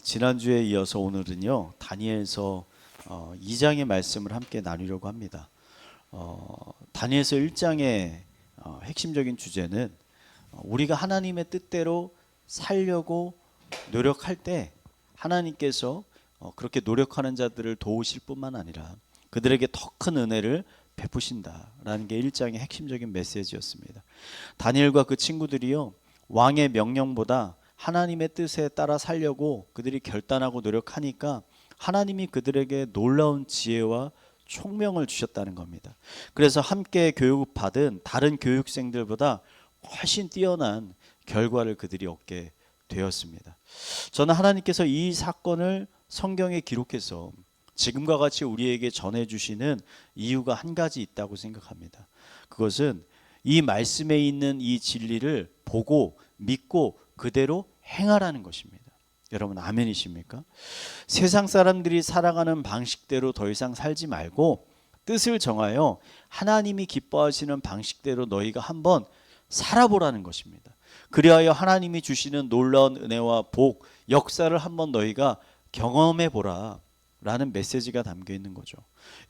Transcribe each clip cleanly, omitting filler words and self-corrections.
지난주에 이어서 오늘은요 다니엘서 2장의 말씀을 함께 나누려고 합니다. 다니엘서 1장의 핵심적인 주제는 우리가 하나님의 뜻대로 살려고 노력할 때 하나님께서 그렇게 노력하는 자들을 도우실 뿐만 아니라 그들에게 더 큰 은혜를 베푸신다라는 게 1장의 핵심적인 메시지였습니다. 다니엘과 그 친구들이요 왕의 명령보다 하나님의 뜻에 따라 살려고 그들이 결단하고 노력하니까 하나님이 그들에게 놀라운 지혜와 총명을 주셨다는 겁니다. 그래서 함께 교육을 받은 다른 교육생들보다 훨씬 뛰어난 결과를 그들이 얻게 되었습니다. 저는 하나님께서 이 사건을 성경에 기록해서 지금과 같이 우리에게 전해주시는 이유가 한 가지 있다고 생각합니다. 그것은 이 말씀에 있는 이 진리를 보고 믿고 그대로 행하라는 것입니다. 여러분 아멘이십니까? 세상 사람들이 살아가는 방식대로 더 이상 살지 말고 뜻을 정하여 하나님이 기뻐하시는 방식대로 너희가 한번 살아보라는 것입니다. 그리하여 하나님이 주시는 놀라운 은혜와 복, 역사를 한번 너희가 경험해 보라 라는 메시지가 담겨 있는 거죠.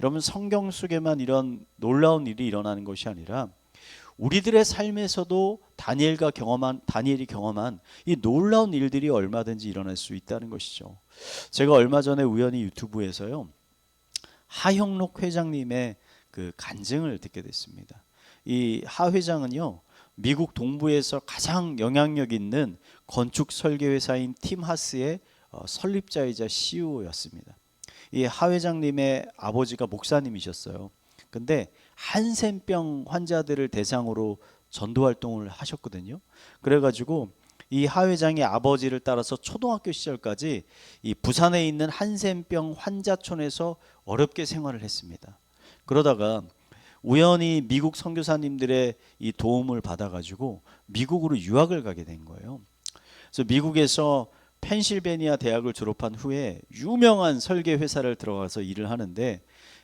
여러분 성경 속에만 이런 놀라운 일이 일어나는 것이 아니라 우리들의 삶에서도 다니엘이 경험한 이 놀라운 일들이 얼마든지 일어날 수 있다는 것이죠. 제가 얼마 전에 우연히 유튜브에서요 하형록 회장님의 그 간증을 듣게 됐습니다. 이 하 회장은요 미국 동부에서 가장 영향력 있는 건축 설계 회사인 팀하스의 설립자이자 CEO였습니다. 이 하 회장님의 아버지가 목사님이셨어요. 근데 한센병 환자들을 대상으로 전도 활동을 하셨거든요. 그래가지고 이 하 회장의 아버지를 따라서 초등학교 시절까지 이 부산에 있는 한센병 환자촌에서 어렵게 생활을 했습니다. 그러다가 우연히 미국 선교사님들의 이 도움을 받아가지고 미국으로 유학을 가게 된 거예요. 그래서 미국에서 펜실베니아 대학을 졸업한 후에 유명한 설계 회사를 들어가서 일을 하는데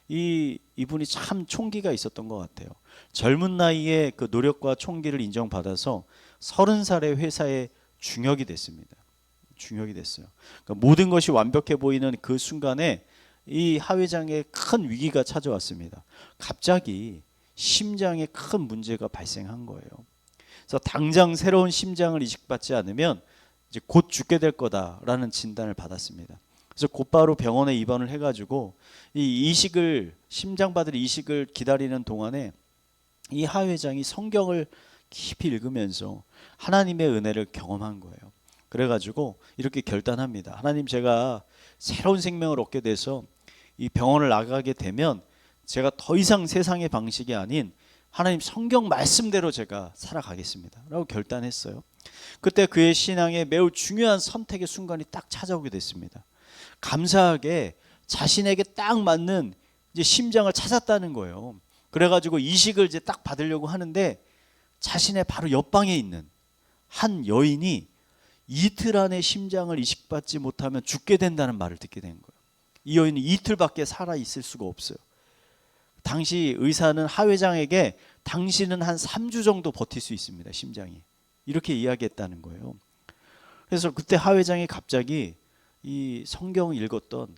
이분이 참 총기가 있었던 것 같아요. 젊은 나이에 그 노력과 총기를 인정받아서 30살의 회사의 중역이 됐습니다. 중역이 됐어요. 그러니까 모든 것이 완벽해 보이는 그 순간에 이 하 회장의 큰 위기가 찾아왔습니다. 갑자기 심장에 큰 문제가 발생한 거예요. 그래서 당장 새로운 심장을 이식받지 않으면 이제 곧 죽게 될 거다라는 진단을 받았습니다. 그래서 곧바로 병원에 입원을 해가지고 이 이식을 심장 받을 이식을 기다리는 동안에 이 하 회장이 성경을 깊이 읽으면서 하나님의 은혜를 경험한 거예요. 그래가지고 이렇게 결단합니다. 하나님, 제가 새로운 생명을 얻게 돼서 이 병원을 나가게 되면 제가 더 이상 세상의 방식이 아닌 하나님 성경 말씀대로 제가 살아가겠습니다 라고 결단했어요. 그때 그의 신앙에 매우 중요한 선택의 순간이 딱 찾아오게 됐습니다. 감사하게 자신에게 딱 맞는 이제 심장을 찾았다는 거예요. 그래가지고 이식을 이제 딱 받으려고 하는데 자신의 바로 옆방에 있는 한 여인이 이틀 안에 심장을 이식받지 못하면 죽게 된다는 말을 듣게 된 거예요. 이 여인은 이틀밖에 살아 있을 수가 없어요. 당시 의사는 하 회장에게 당신은 한 3주 정도 버틸 수 있습니다. 심장이. 이렇게 이야기했다는 거예요. 그래서 그때 하 회장이 갑자기 이 성경을 읽었던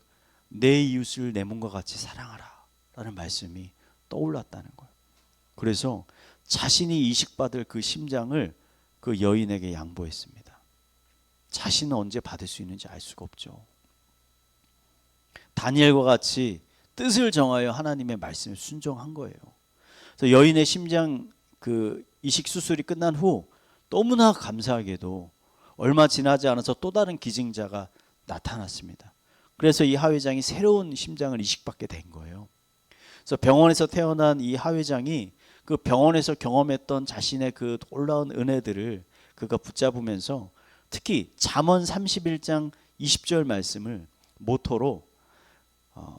내 이웃을 내 몸과 같이 사랑하라 라는 말씀이 떠올랐다는 거예요. 그래서 자신이 이식받을 그 심장을 그 여인에게 양보했습니다. 자신은 언제 받을 수 있는지 알 수가 없죠. 다니엘과 같이 뜻을 정하여 하나님의 말씀에 순종한 거예요. 그래서 여인의 심장 그 이식 수술이 끝난 후 너무나 감사하게도 얼마 지나지 않아서 또 다른 기증자가 나타났습니다. 그래서 이 하 회장이 새로운 심장을 이식받게 된 거예요. 그래서 병원에서 태어난 이 하 회장이 그 병원에서 경험했던 자신의 그 놀라운 은혜들을 그가 붙잡으면서 특히 잠언 31장 20절 말씀을 모토로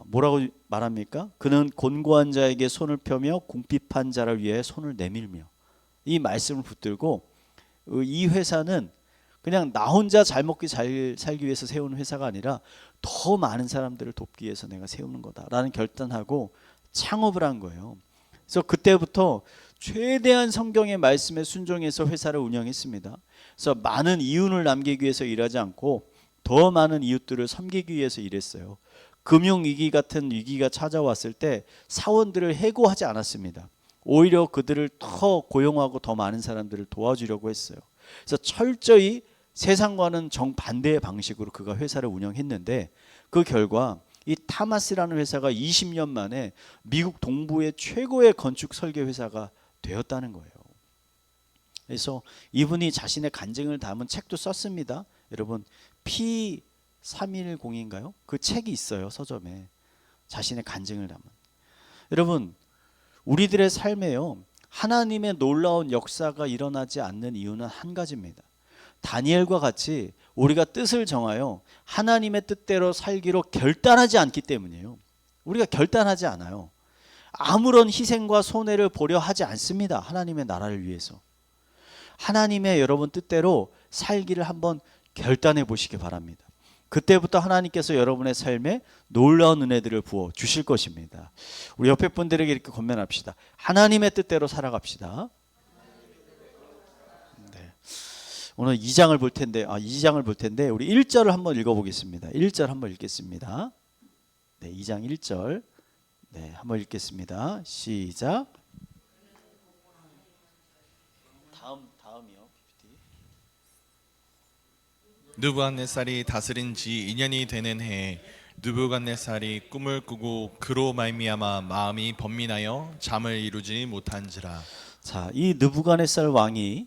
뭐라고 말합니까? 그는 곤고한 자에게 손을 펴며 궁핍한 자를 위해 손을 내밀며, 이 말씀을 붙들고 이 회사는 그냥 나 혼자 잘 먹기 잘 살기 위해서 세우는 회사가 아니라 더 많은 사람들을 돕기 위해서 내가 세우는 거다라는 결단하고 창업을 한 거예요. 그래서 그때부터 최대한 성경의 말씀에 순종해서 회사를 운영했습니다. 그래서 많은 이윤을 남기기 위해서 일하지 않고 더 많은 이웃들을 섬기기 위해서 일했어요. 금융위기 같은 위기가 찾아왔을 때 사원들을 해고하지 않았습니다. 오히려 그들을 더 고용하고 더 많은 사람들을 도와주려고 했어요. 그래서 철저히 세상과는 정반대의 방식으로 그가 회사를 운영했는데 그 결과 이 타마스라는 회사가 20년 만에 미국 동부의 최고의 건축 설계 회사가 되었다는 거예요. 그래서 이분이 자신의 간증을 담은 책도 썼습니다. 여러분 P310인가요? 그 책이 있어요. 서점에 자신의 간증을 담은. 여러분 우리들의 삶에요 하나님의 놀라운 역사가 일어나지 않는 이유는 한 가지입니다. 다니엘과 같이 우리가 뜻을 정하여 하나님의 뜻대로 살기로 결단하지 않기 때문이에요. 우리가 결단하지 않아요. 아무런 희생과 손해를 보려 하지 않습니다. 하나님의 나라를 위해서. 하나님의 여러분 뜻대로 살기를 한번 결단해 보시기 바랍니다. 그때부터 하나님께서 여러분의 삶에 놀라운 은혜들을 부어 주실 것입니다. 우리 옆에 분들에게 이렇게 권면합시다. 하나님의 뜻대로 살아갑시다. 네. 오늘 2장을 볼 텐데, 2장을 볼 텐데 우리 1절을 한번 읽어보겠습니다. 1절 한번 읽겠습니다. 네, 2장 1절. 네, 한번 읽겠습니다. 시작. 다음이요. PPT. 느부갓네살이 다스린 지 2년이 되는 해에 느부갓네살이 꿈을 꾸고 그로 말미암아 마음이 번민하여 잠을 이루지 못한지라. 자, 이 느부갓네살 왕이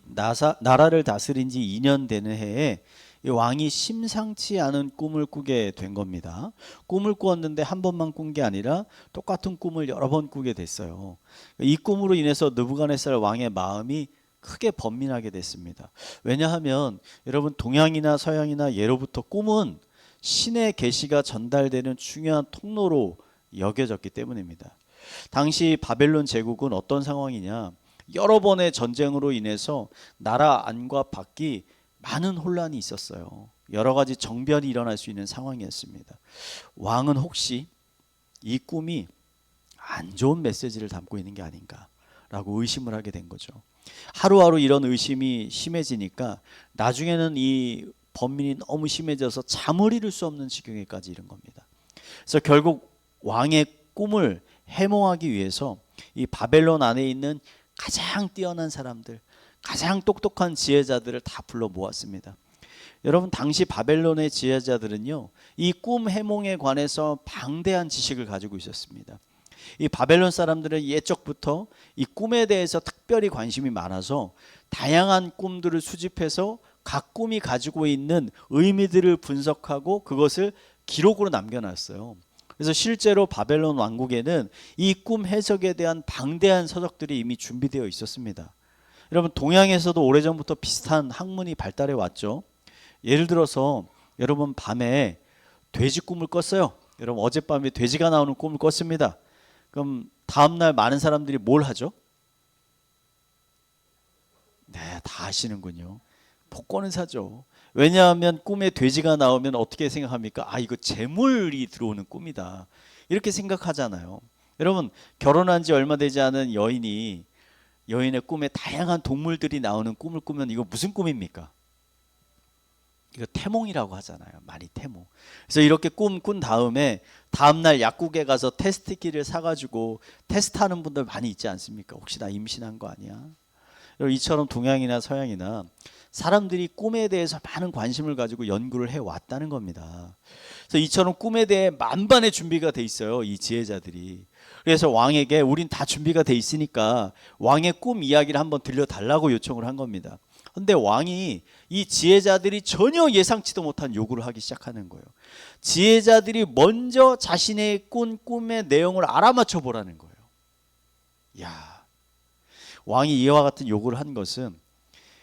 나라를 다스린 지 2년 되는 해에 이 왕이 심상치 않은 꿈을 꾸게 된 겁니다. 꿈을 꾸었는데 한 번만 꾼 게 아니라 똑같은 꿈을 여러 번 꾸게 됐어요. 이 꿈으로 인해서 느부갓네살 왕의 마음이 크게 번민하게 됐습니다. 왜냐하면 여러분 동양이나 서양이나 예로부터 꿈은 신의 계시가 전달되는 중요한 통로로 여겨졌기 때문입니다. 당시 바벨론 제국은 어떤 상황이냐? 여러 번의 전쟁으로 인해서 나라 안과 밖이 많은 혼란이 있었어요. 여러 가지 정변이 일어날 수 있는 상황이었습니다. 왕은 혹시 이 꿈이 안 좋은 메시지를 담고 있는 게 아닌가라고 의심을 하게 된 거죠. 하루하루 이런 의심이 심해지니까 나중에는 이 번민이 너무 심해져서 잠을 이룰 수 없는 지경에까지 이른 겁니다. 그래서 결국 왕의 꿈을 해몽하기 위해서 이 바벨론 안에 있는 가장 뛰어난 사람들, 가장 똑똑한 지혜자들을 다 불러 모았습니다. 여러분 당시 바벨론의 지혜자들은요 이 꿈 해몽에 관해서 방대한 지식을 가지고 있었습니다. 이 바벨론 사람들은 옛적부터 이 꿈에 대해서 특별히 관심이 많아서 다양한 꿈들을 수집해서 각 꿈이 가지고 있는 의미들을 분석하고 그것을 기록으로 남겨놨어요. 그래서 실제로 바벨론 왕국에는 이 꿈 해석에 대한 방대한 서적들이 이미 준비되어 있었습니다. 여러분 동양에서도 오래전부터 비슷한 학문이 발달해 왔죠. 예를 들어서 여러분 밤에 돼지 꿈을 꿨어요. 여러분 어젯밤에 돼지가 나오는 꿈을 꿨습니다. 그럼 다음날 많은 사람들이 뭘 하죠? 네, 다 아시는군요. 복권을 사죠. 왜냐하면 꿈에 돼지가 나오면 어떻게 생각합니까? 이거 재물이 들어오는 꿈이다. 이렇게 생각하잖아요. 여러분 결혼한 지 얼마 되지 않은 여인의 꿈에 다양한 동물들이 나오는 꿈을 꾸면 이거 무슨 꿈입니까? 이거 태몽이라고 하잖아요. 많이 태몽. 그래서 이렇게 꿈 꾼 다음에 다음날 약국에 가서 테스트기를 사가지고 테스트하는 분들 많이 있지 않습니까? 혹시 나 임신한 거 아니야? 이처럼 동양이나 서양이나 사람들이 꿈에 대해서 많은 관심을 가지고 연구를 해왔다는 겁니다. 그래서 이처럼 꿈에 대해 만반의 준비가 돼 있어요. 이 지혜자들이. 그래서 왕에게 우린 다 준비가 돼 있으니까 왕의 꿈 이야기를 한번 들려달라고 요청을 한 겁니다. 근데 왕이 이 지혜자들이 전혀 예상치도 못한 요구를 하기 시작하는 거예요. 지혜자들이 먼저 자신의 꾼 꿈의 내용을 알아맞혀 보라는 거예요. 야, 왕이 이와 같은 요구를 한 것은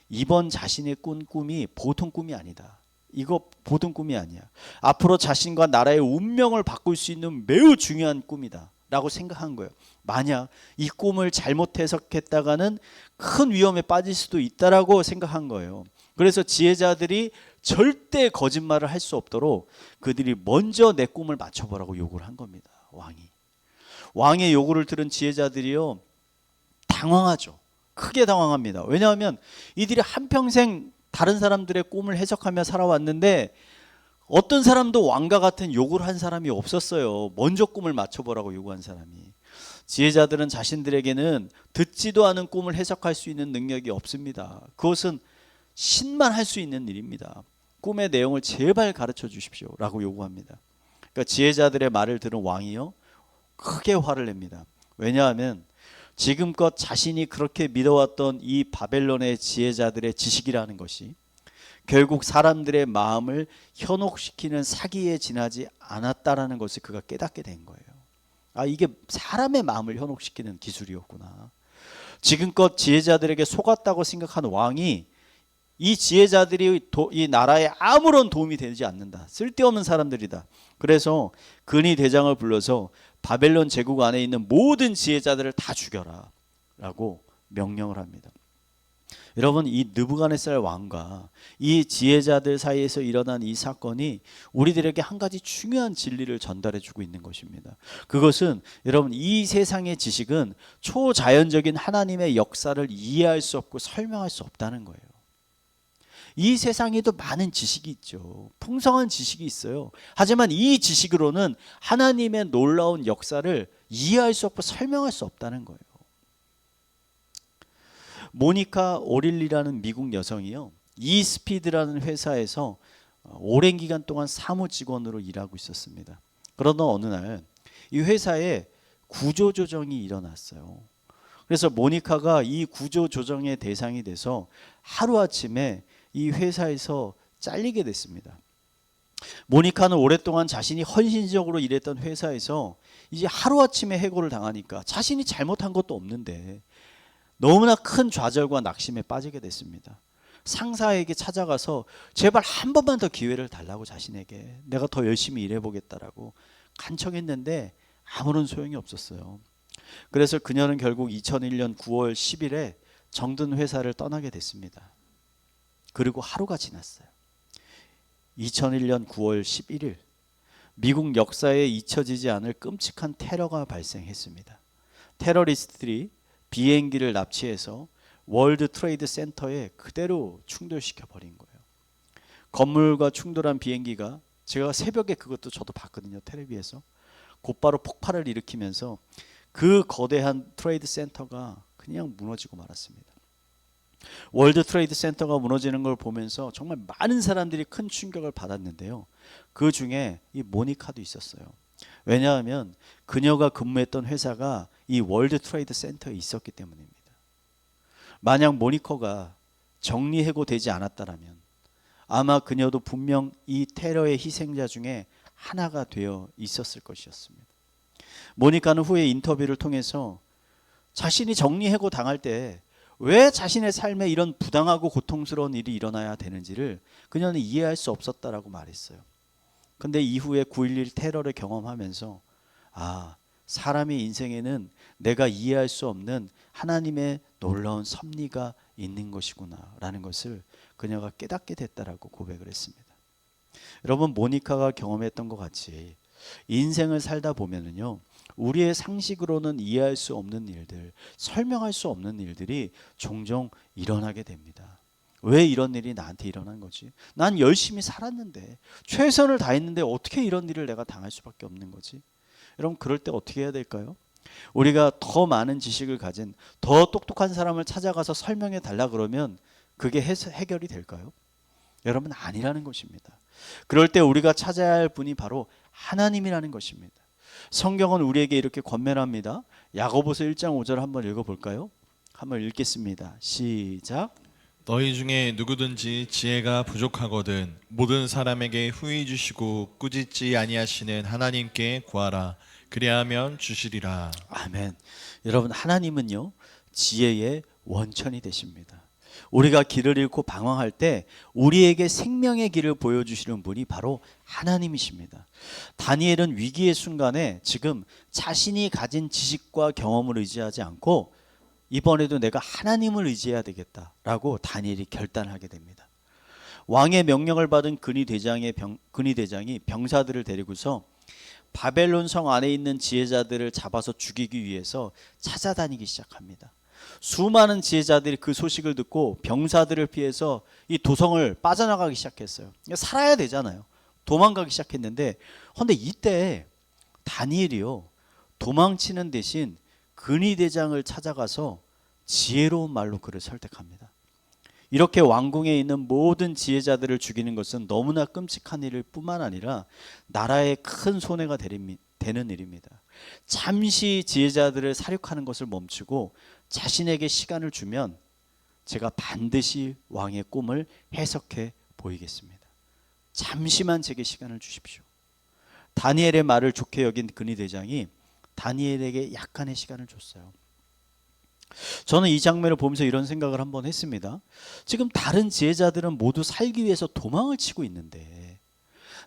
이번 자신의 꾼 꿈이 보통 꿈이 아니다. 이거 보통 꿈이 아니야. 앞으로 자신과 나라의 운명을 바꿀 수 있는 매우 중요한 꿈이다 라고 생각한 거예요. 만약 이 꿈을 잘못 해석했다가는 큰 위험에 빠질 수도 있다라고 생각한 거예요. 그래서 지혜자들이 절대 거짓말을 할 수 없도록 그들이 먼저 내 꿈을 맞춰보라고 요구를 한 겁니다. 왕의 요구를 들은 지혜자들이요 당황하죠. 크게 당황합니다. 왜냐하면 이들이 한평생 다른 사람들의 꿈을 해석하며 살아왔는데 어떤 사람도 왕과 같은 욕을 한 사람이 없었어요. 먼저 꿈을 맞춰보라고 요구한 사람이. 지혜자들은 자신들에게는 듣지도 않은 꿈을 해석할 수 있는 능력이 없습니다. 그것은 신만 할 수 있는 일입니다. 꿈의 내용을 제발 가르쳐 주십시오 라고 요구합니다. 그러니까 지혜자들의 말을 들은 왕이요 크게 화를 냅니다. 왜냐하면 지금껏 자신이 그렇게 믿어왔던 이 바벨론의 지혜자들의 지식이라는 것이 결국 사람들의 마음을 현혹시키는 사기에 지나지 않았다라는 것을 그가 깨닫게 된 거예요. 아, 이게 사람의 마음을 현혹시키는 기술이었구나. 지금껏 지혜자들에게 속았다고 생각한 왕이 이 지혜자들이 이 나라에 아무런 도움이 되지 않는다. 쓸데없는 사람들이다. 그래서 근위 대장을 불러서 바벨론 제국 안에 있는 모든 지혜자들을 다 죽여라 라고 명령을 합니다. 여러분, 이 느부갓네살 왕과 이 지혜자들 사이에서 일어난 이 사건이 우리들에게 한 가지 중요한 진리를 전달해 주고 있는 것입니다. 그것은 여러분, 이 세상의 지식은 초자연적인 하나님의 역사를 이해할 수 없고 설명할 수 없다는 거예요. 이 세상에도 많은 지식이 있죠. 풍성한 지식이 있어요. 하지만 이 지식으로는 하나님의 놀라운 역사를 이해할 수 없고 설명할 수 없다는 거예요. 모니카 오릴리라는 미국 여성이요, 이스피드라는 회사에서 오랜 기간 동안 사무직원으로 일하고 있었습니다. 그러던 어느 날 이 회사에 구조조정이 일어났어요. 그래서 모니카가 이 구조조정의 대상이 돼서 하루아침에 이 회사에서 잘리게 됐습니다. 모니카는 오랫동안 자신이 헌신적으로 일했던 회사에서 이제 하루아침에 해고를 당하니까 자신이 잘못한 것도 없는데 너무나 큰 좌절과 낙심에 빠지게 됐습니다. 상사에게 찾아가서 제발 한 번만 더 기회를 달라고, 자신에게 내가 더 열심히 일해보겠다라고 간청했는데 아무런 소용이 없었어요. 그래서 그녀는 결국 2001년 9월 10일에 정든 회사를 떠나게 됐습니다. 그리고 하루가 지났어요. 2001년 9월 11일 미국 역사에 잊혀지지 않을 끔찍한 테러가 발생했습니다. 테러리스트들이 비행기를 납치해서 월드 트레이드 센터에 그대로 충돌시켜 버린 거예요. 건물과 충돌한 비행기가, 제가 새벽에 그것도 저도 봤거든요, 텔레비에서. 곧바로 폭발을 일으키면서 그 거대한 트레이드 센터가 그냥 무너지고 말았습니다. 월드 트레이드 센터가 무너지는 걸 보면서 정말 많은 사람들이 큰 충격을 받았는데요. 그 중에 이 모니카도 있었어요. 왜냐하면 그녀가 근무했던 회사가 이 월드 트레이드 센터에 있었기 때문입니다. 만약 모니카가 정리해고되지 않았다면 아마 그녀도 분명 이 테러의 희생자 중에 하나가 되어 있었을 것이었습니다. 모니카는 후에 인터뷰를 통해서 자신이 정리해고 당할 때 왜 자신의 삶에 이런 부당하고 고통스러운 일이 일어나야 되는지를 그녀는 이해할 수 없었다라고 말했어요. 근데 이후에 9.11 테러를 경험하면서, 아, 사람의 인생에는 내가 이해할 수 없는 하나님의 놀라운 섭리가 있는 것이구나 라는 것을 그녀가 깨닫게 됐다라고 고백을 했습니다. 여러분, 모니카가 경험했던 것 같이 인생을 살다 보면은요, 우리의 상식으로는 이해할 수 없는 일들, 설명할 수 없는 일들이 종종 일어나게 됩니다. 왜 이런 일이 나한테 일어난 거지? 난 열심히 살았는데, 최선을 다했는데 어떻게 이런 일을 내가 당할 수밖에 없는 거지? 여러분, 그럴 때 어떻게 해야 될까요? 우리가 더 많은 지식을 가진 더 똑똑한 사람을 찾아가서 설명해 달라 그러면 그게 해결이 될까요? 여러분, 아니라는 것입니다. 그럴 때 우리가 찾아야 할 분이 바로 하나님이라는 것입니다. 성경은 우리에게 이렇게 권면합니다. 야고보서 1장 5절 한번 읽어볼까요? 한번 읽겠습니다. 시작. 너희 중에 누구든지 지혜가 부족하거든 모든 사람에게 후히 주시고 꾸짖지 아니하시는 하나님께 구하라. 그리하면 주시리라. 아멘. 여러분, 하나님은요, 지혜의 원천이 되십니다. 우리가 길을 잃고 방황할 때 우리에게 생명의 길을 보여주시는 분이 바로 하나님이십니다. 다니엘은 위기의 순간에 지금 자신이 가진 지식과 경험을 의지하지 않고 이번에도 내가 하나님을 의지해야 되겠다라고 다니엘이 결단하게 됩니다. 왕의 명령을 받은 근위 대장이 병사들을 데리고서 바벨론 성 안에 있는 지혜자들을 잡아서 죽이기 위해서 찾아다니기 시작합니다. 수많은 지혜자들이 그 소식을 듣고 병사들을 피해서 이 도성을 빠져나가기 시작했어요. 살아야 되잖아요. 도망가기 시작했는데, 근데 이때 다니엘이요, 도망치는 대신 근위대장을 찾아가서 지혜로운 말로 그를 설득합니다. 이렇게 왕궁에 있는 모든 지혜자들을 죽이는 것은 너무나 끔찍한 일일 뿐만 아니라 나라에 큰 손해가 되는 일입니다. 잠시 지혜자들을 사륙하는 것을 멈추고 자신에게 시간을 주면 제가 반드시 왕의 꿈을 해석해 보이겠습니다. 잠시만 제게 시간을 주십시오. 다니엘의 말을 좋게 여긴 근위대장이 다니엘에게 약간의 시간을 줬어요. 저는 이 장면을 보면서 이런 생각을 한번 했습니다. 지금 다른 지혜자들은 모두 살기 위해서 도망을 치고 있는데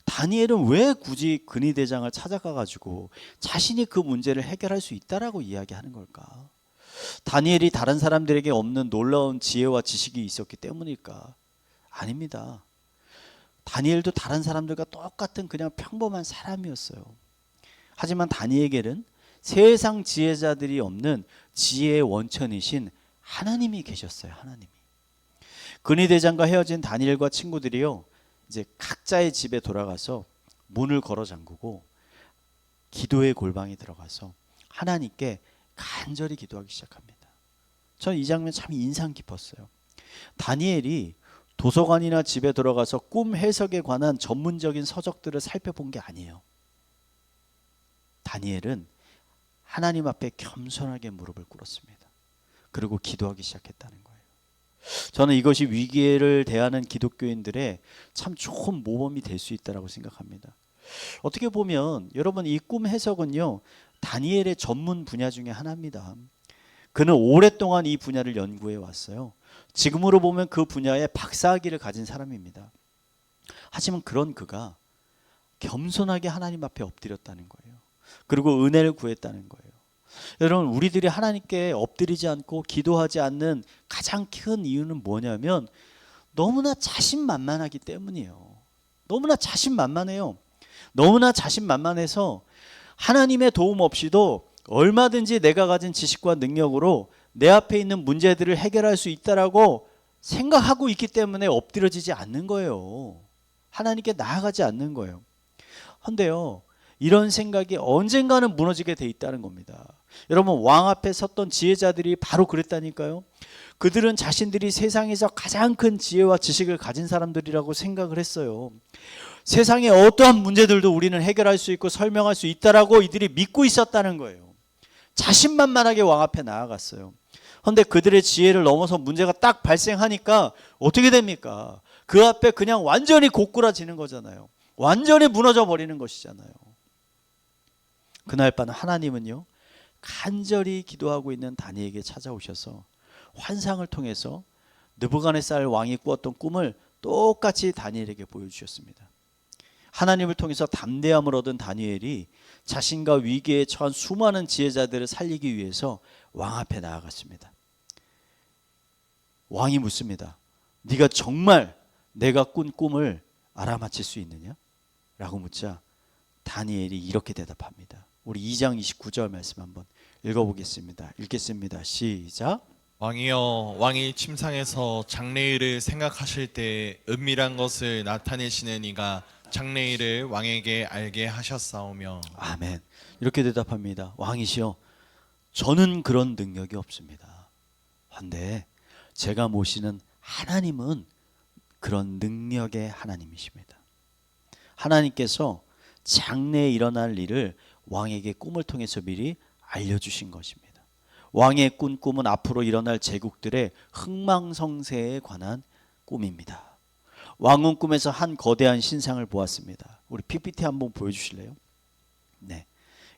다니엘은 왜 굳이 근위대장을 찾아가 가지고 자신이 그 문제를 해결할 수 있다라고 이야기하는 걸까? 다니엘이 다른 사람들에게 없는 놀라운 지혜와 지식이 있었기 때문일까? 아닙니다. 다니엘도 다른 사람들과 똑같은 그냥 평범한 사람이었어요. 하지만 다니엘에게는 세상 지혜자들이 없는 지혜의 원천이신 하나님이 계셨어요. 하나님이. 근위대장과 헤어진 다니엘과 친구들이요, 이제 각자의 집에 돌아가서 문을 걸어 잠그고 기도의 골방에 들어가서 하나님께 간절히 기도하기 시작합니다. 저는 이 장면 참 인상 깊었어요. 다니엘이 도서관이나 집에 들어가서 꿈 해석에 관한 전문적인 서적들을 살펴본 게 아니에요. 다니엘은 하나님 앞에 겸손하게 무릎을 꿇었습니다. 그리고 기도하기 시작했다는 거예요. 저는 이것이 위기를 대하는 기독교인들의 참 좋은 모범이 될 수 있다고 생각합니다. 어떻게 보면 여러분, 이 꿈 해석은요, 다니엘의 전문 분야 중에 하나입니다. 그는 오랫동안 이 분야를 연구해 왔어요. 지금으로 보면 그 분야에 박사학위를 가진 사람입니다. 하지만 그런 그가 겸손하게 하나님 앞에 엎드렸다는 거예요. 그리고 은혜를 구했다는 거예요. 여러분, 우리들이 하나님께 엎드리지 않고 기도하지 않는 가장 큰 이유는 뭐냐면 너무나 자신만만하기 때문이에요. 너무나 자신만만해요. 너무나 자신만만해서 하나님의 도움 없이도 얼마든지 내가 가진 지식과 능력으로 내 앞에 있는 문제들을 해결할 수 있다라고 생각하고 있기 때문에 엎드려지지 않는 거예요. 하나님께 나아가지 않는 거예요. 그런데요, 이런 생각이 언젠가는 무너지게 돼 있다는 겁니다. 여러분, 왕 앞에 섰던 지혜자들이 바로 그랬다니까요. 그들은 자신들이 세상에서 가장 큰 지혜와 지식을 가진 사람들이라고 생각을 했어요. 세상의 어떠한 문제들도 우리는 해결할 수 있고 설명할 수 있다라고 이들이 믿고 있었다는 거예요. 자신만만하게 왕 앞에 나아갔어요. 그런데 그들의 지혜를 넘어서 문제가 딱 발생하니까 어떻게 됩니까? 그 앞에 그냥 완전히 고꾸라지는 거잖아요. 완전히 무너져 버리는 것이잖아요. 그날 밤 하나님은요, 간절히 기도하고 있는 다니엘에게 찾아오셔서 환상을 통해서 느부갓네살 왕이 꾸었던 꿈을 똑같이 다니엘에게 보여주셨습니다. 하나님을 통해서 담대함을 얻은 다니엘이 자신과 위기에 처한 수많은 지혜자들을 살리기 위해서 왕 앞에 나아갔습니다. 왕이 묻습니다. 네가 정말 내가 꾼 꿈을 알아맞힐 수 있느냐? 라고 묻자 다니엘이 이렇게 대답합니다. 우리 2장 29절 말씀 한번 읽어보겠습니다. 읽겠습니다. 시작. 왕이여, 왕이 침상에서 장래일을 생각하실 때 은밀한 것을 나타내시는 이가 장래일을 왕에게 알게 하셨사오며. 아멘. 이렇게 대답합니다. 왕이시여, 저는 그런 능력이 없습니다. 한데 제가 모시는 하나님은 그런 능력의 하나님이십니다. 하나님께서 장래에 일어날 일을 왕에게 꿈을 통해서 미리 알려주신 것입니다. 왕의 꾼 꿈은 앞으로 일어날 제국들의 흥망성쇠에 관한 꿈입니다. 왕은 꿈에서 한 거대한 신상을 보았습니다. 우리 PPT 한번 보여주실래요? 네,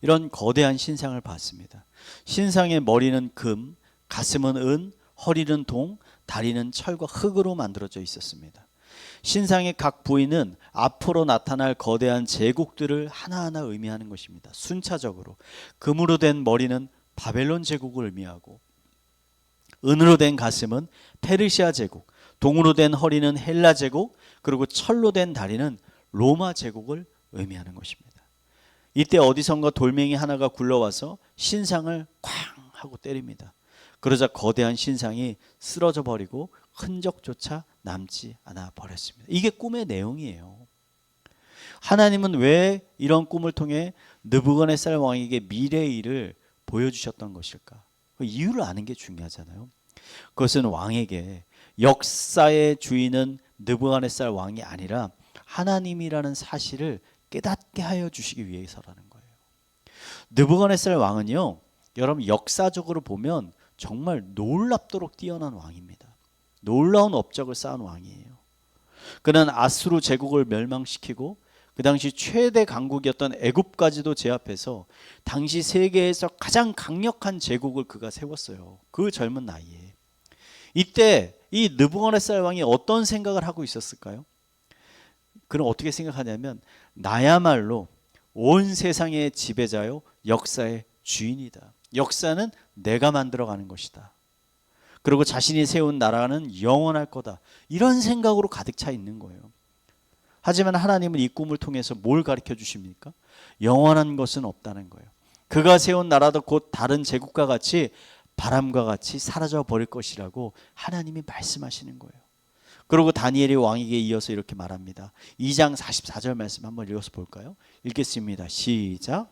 이런 거대한 신상을 봤습니다. 신상의 머리는 금, 가슴은 은, 허리는 동, 다리는 철과 흙으로 만들어져 있었습니다. 신상의 각 부위는 앞으로 나타날 거대한 제국들을 하나하나 의미하는 것입니다. 순차적으로 금으로 된 머리는 바벨론 제국을 의미하고, 은으로 된 가슴은 페르시아 제국, 동으로 된 허리는 헬라 제국, 그리고 철로 된 다리는 로마 제국을 의미하는 것입니다. 이때 어디선가 돌멩이 하나가 굴러와서 신상을 쾅 하고 때립니다. 그러자 거대한 신상이 쓰러져 버리고 흔적조차 남지 않아 버렸습니다. 이게 꿈의 내용이에요. 하나님은 왜 이런 꿈을 통해 느부갓네살 왕에게 미래의 일을 보여주셨던 것일까? 그 이유를 아는 게 중요하잖아요. 그것은 왕에게 역사의 주인은 느부갓네살 왕이 아니라 하나님이라는 사실을 깨닫게 하여 주시기 위해서라는 거예요. 느부갓네살 왕은요, 여러분 역사적으로 보면 정말 놀랍도록 뛰어난 왕입니다. 놀라운 업적을 쌓은 왕이에요. 그는 아수르 제국을 멸망시키고 그 당시 최대 강국이었던 애굽까지도 제압해서 당시 세계에서 가장 강력한 제국을 그가 세웠어요. 그 젊은 나이에. 이때 이 느부갓네살 왕이 어떤 생각을 하고 있었을까요? 그는 어떻게 생각하냐면 나야말로 온 세상의 지배자요 역사의 주인이다. 역사는 내가 만들어가는 것이다. 그리고 자신이 세운 나라는 영원할 거다. 이런 생각으로 가득 차 있는 거예요. 하지만 하나님은 이 꿈을 통해서 뭘 가르쳐 주십니까? 영원한 것은 없다는 거예요. 그가 세운 나라도 곧 다른 제국과 같이 바람과 같이 사라져 버릴 것이라고 하나님이 말씀하시는 거예요. 그리고 다니엘이 왕에게 이어서 이렇게 말합니다. 2장 44절 말씀 한번 읽어서 볼까요? 읽겠습니다. 시작.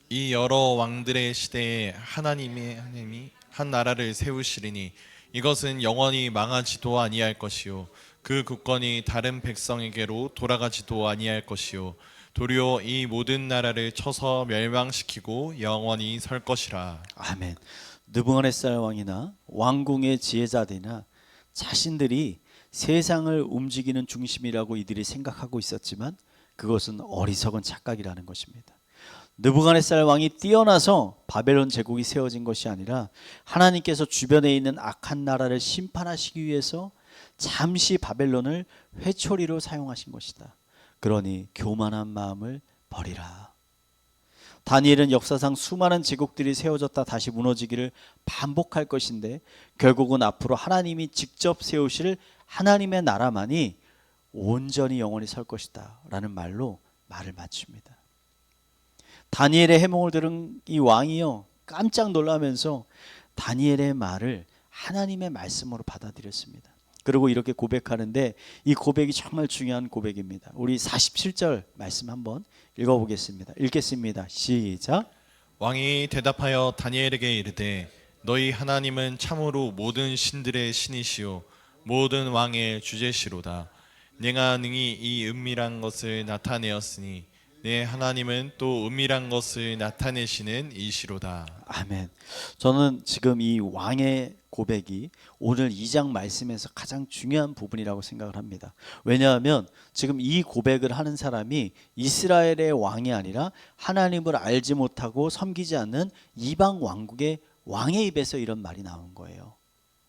이 여러 왕들의 시대에 하나님이 한 나라를 세우시리니 이것은 영원히 망하지도 아니할 것이요 그 국권이 다른 백성에게로 돌아가지도 아니할 것이요 도리어 이 모든 나라를 쳐서 멸망시키고 영원히 설 것이라. 아멘. 느부갓네살 왕이나 왕궁의 지혜자들이나 자신들이 세상을 움직이는 중심이라고 이들이 생각하고 있었지만 그것은 어리석은 착각이라는 것입니다. 느부갓네살 왕이 뛰어나서 바벨론 제국이 세워진 것이 아니라 하나님께서 주변에 있는 악한 나라를 심판하시기 위해서 잠시 바벨론을 회초리로 사용하신 것이다. 그러니 교만한 마음을 버리라. 다니엘은 역사상 수많은 제국들이 세워졌다 다시 무너지기를 반복할 것인데 결국은 앞으로 하나님이 직접 세우실 하나님의 나라만이 온전히 영원히 설 것이다 라는 말로 말을 마칩니다. 다니엘의 해몽을 들은 이 왕이요 깜짝 놀라면서 다니엘의 말을 하나님의 말씀으로 받아들였습니다. 그리고 이렇게 고백하는데 이 고백이 정말 중요한 고백입니다. 우리 47절 말씀 한번 읽어보겠습니다. 읽겠습니다. 시작. 왕이 대답하여 다니엘에게 이르되 너희 하나님은 참으로 모든 신들의 신이시요 모든 왕의 주제시로다. 내가 능히 이 은밀한 것을 나타내었으니 내 하나님은 또 은밀한 것을 나타내시는 이시로다. 아멘. 저는 지금 이 왕의 고백이 오늘 2장 말씀에서 가장 중요한 부분이라고 생각을 합니다. 왜냐하면 지금 이 고백을 하는 사람이 이스라엘의 왕이 아니라 하나님을 알지 못하고 섬기지 않는 이방 왕국의 왕의 입에서 이런 말이 나온 거예요.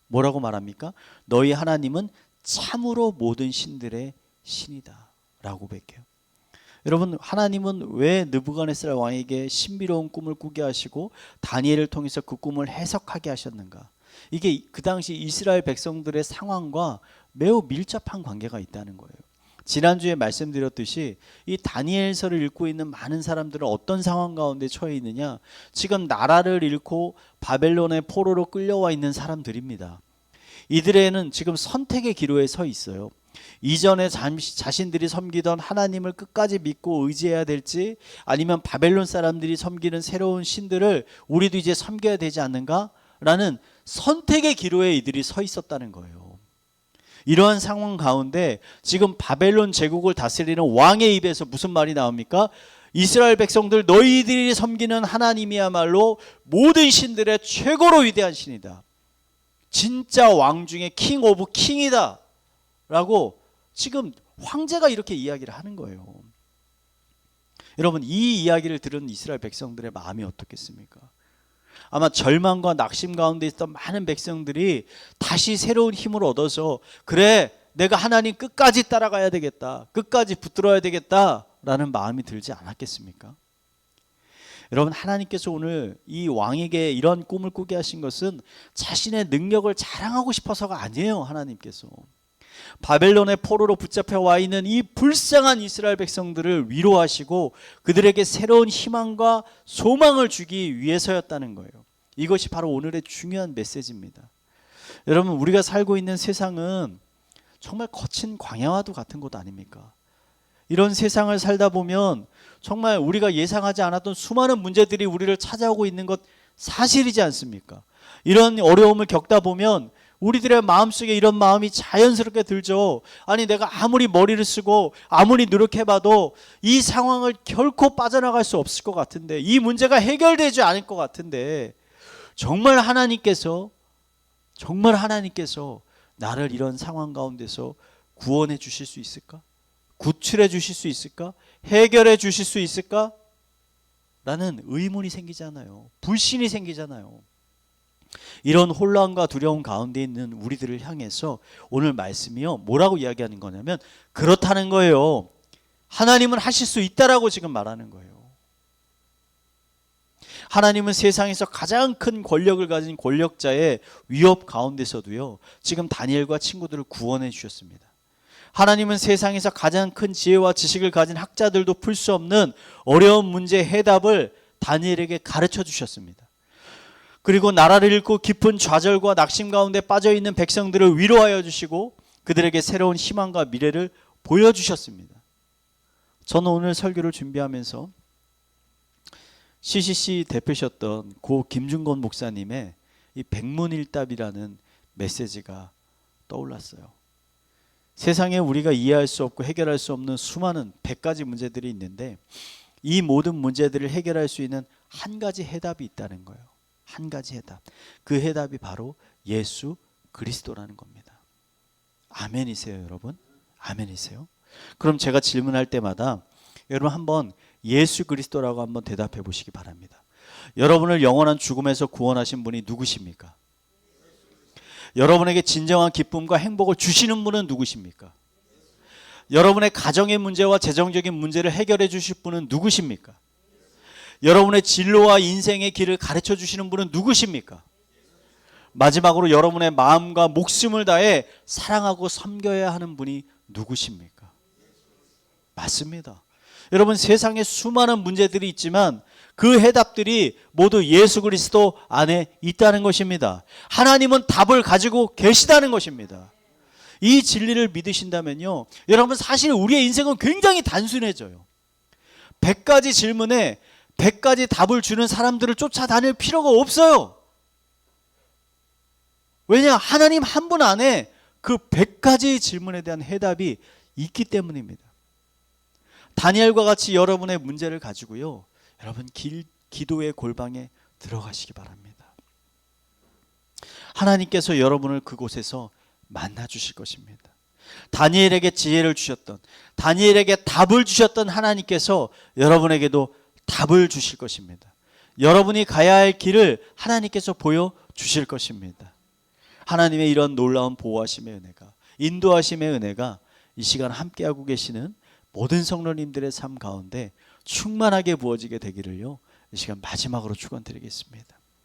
뭐라고 말합니까? 너희 하나님은 참으로 모든 신들의 신이다 라고 고백해요. 여러분, 하나님은 왜 느부갓네살 왕에게 신비로운 꿈을 꾸게 하시고 다니엘을 통해서 그 꿈을 해석하게 하셨는가? 이게 그 당시 이스라엘 백성들의 상황과 매우 밀접한 관계가 있다는 거예요. 지난주에 말씀드렸듯이 이 다니엘서를 읽고 있는 많은 사람들은 어떤 상황 가운데 처해 있느냐? 지금 나라를 잃고 바벨론의 포로로 끌려와 있는 사람들입니다. 이들에는 지금 선택의 기로에 서 있어요. 이전에 자신들이 섬기던 하나님을 끝까지 믿고 의지해야 될지 아니면 바벨론 사람들이 섬기는 새로운 신들을 우리도 이제 섬겨야 되지 않는가? 라는 선택의 기로에 이들이 서 있었다는 거예요. 이러한 상황 가운데 지금 바벨론 제국을 다스리는 왕의 입에서 무슨 말이 나옵니까? 이스라엘 백성들 너희들이 섬기는 하나님이야말로 모든 신들의 최고로 위대한 신이다. 진짜 왕 중에 킹 오브 킹이다 라고 지금 황제가 이렇게 이야기를 하는 거예요. 여러분, 이 이야기를 들은 이스라엘 백성들의 마음이 어떻겠습니까? 아마 절망과 낙심 가운데 있던 많은 백성들이 다시 새로운 힘을 얻어서 그래 내가 하나님 끝까지 따라가야 되겠다, 끝까지 붙들어야 되겠다 라는 마음이 들지 않았겠습니까? 여러분, 하나님께서 오늘 이 왕에게 이런 꿈을 꾸게 하신 것은 자신의 능력을 자랑하고 싶어서가 아니에요. 하나님께서 바벨론의 포로로 붙잡혀 와 있는 이 불쌍한 이스라엘 백성들을 위로하시고 그들에게 새로운 희망과 소망을 주기 위해서였다는 거예요. 이것이 바로 오늘의 중요한 메시지입니다. 여러분, 우리가 살고 있는 세상은 정말 거친 광야와도 같은 곳 아닙니까? 이런 세상을 살다 보면 정말 우리가 예상하지 않았던 수많은 문제들이 우리를 찾아오고 있는 것 사실이지 않습니까? 이런 어려움을 겪다 보면 우리들의 마음속에 이런 마음이 자연스럽게 들죠. 아니, 내가 아무리 머리를 쓰고 아무리 노력해봐도 이 상황을 결코 빠져나갈 수 없을 것 같은데, 이 문제가 해결되지 않을 것 같은데, 정말 하나님께서 나를 이런 상황 가운데서 구원해 주실 수 있을까? 구출해 주실 수 있을까? 해결해 주실 수 있을까? 라는 의문이 생기잖아요. 불신이 생기잖아요. 이런 혼란과 두려움 가운데 있는 우리들을 향해서 오늘 말씀이요, 뭐라고 이야기하는 거냐면 그렇다는 거예요. 하나님은 하실 수 있다라고 지금 말하는 거예요. 하나님은 세상에서 가장 큰 권력을 가진 권력자의 위협 가운데서도요, 지금 다니엘과 친구들을 구원해 주셨습니다. 하나님은 세상에서 가장 큰 지혜와 지식을 가진 학자들도 풀 수 없는 어려운 문제의 해답을 다니엘에게 가르쳐 주셨습니다. 그리고 나라를 잃고 깊은 좌절과 낙심 가운데 빠져있는 백성들을 위로하여 주시고 그들에게 새로운 희망과 미래를 보여주셨습니다. 저는 오늘 설교를 준비하면서 CCC 대표셨던 고 김준건 목사님의 이 백문일답이라는 메시지가 떠올랐어요. 세상에 우리가 이해할 수 없고 해결할 수 없는 수많은 100가지 문제들이 있는데 이 모든 문제들을 해결할 수 있는 한 가지 해답이 있다는 거예요. 한 가지 해답. 그 해답이 바로 예수 그리스도라는 겁니다. 아멘이세요, 여러분? 아멘이세요? 그럼 제가 질문할 때마다 여러분 한번 예수 그리스도라고 한번 대답해 보시기 바랍니다. 여러분을 영원한 죽음에서 구원하신 분이 누구십니까? 여러분에게 진정한 기쁨과 행복을 주시는 분은 누구십니까? 여러분의 가정의 문제와 재정적인 문제를 해결해 주실 분은 누구십니까? 여러분의 진로와 인생의 길을 가르쳐 주시는 분은 누구십니까? 마지막으로 여러분의 마음과 목숨을 다해 사랑하고 섬겨야 하는 분이 누구십니까? 맞습니다. 여러분, 세상에 수많은 문제들이 있지만 그 해답들이 모두 예수 그리스도 안에 있다는 것입니다. 하나님은 답을 가지고 계시다는 것입니다. 이 진리를 믿으신다면요, 여러분 사실 우리의 인생은 굉장히 단순해져요. 100가지 질문에 100가지 답을 주는 사람들을 쫓아다닐 필요가 없어요. 왜냐? 하나님 한 분 안에 그 100가지 질문에 대한 해답이 있기 때문입니다. 다니엘과 같이 여러분의 문제를 가지고요, 여러분 기도의 골방에 들어가시기 바랍니다. 하나님께서 여러분을 그곳에서 만나 주실 것입니다. 다니엘에게 지혜를 주셨던, 다니엘에게 답을 주셨던 하나님께서 여러분에게도 답을 주실 것입니다. 여러분이 가야 할 길을 하나님께서 보여주실 것입니다. 하나님의 이런 놀라운 보호하심의 은혜가, 인도하심의 은혜가 이 시간 함께하고 계시는 모든 성도님들의 삶 가운데 충만하게 부어지게 되기를요, 이 시간 마지막으로 축원드리겠습니다.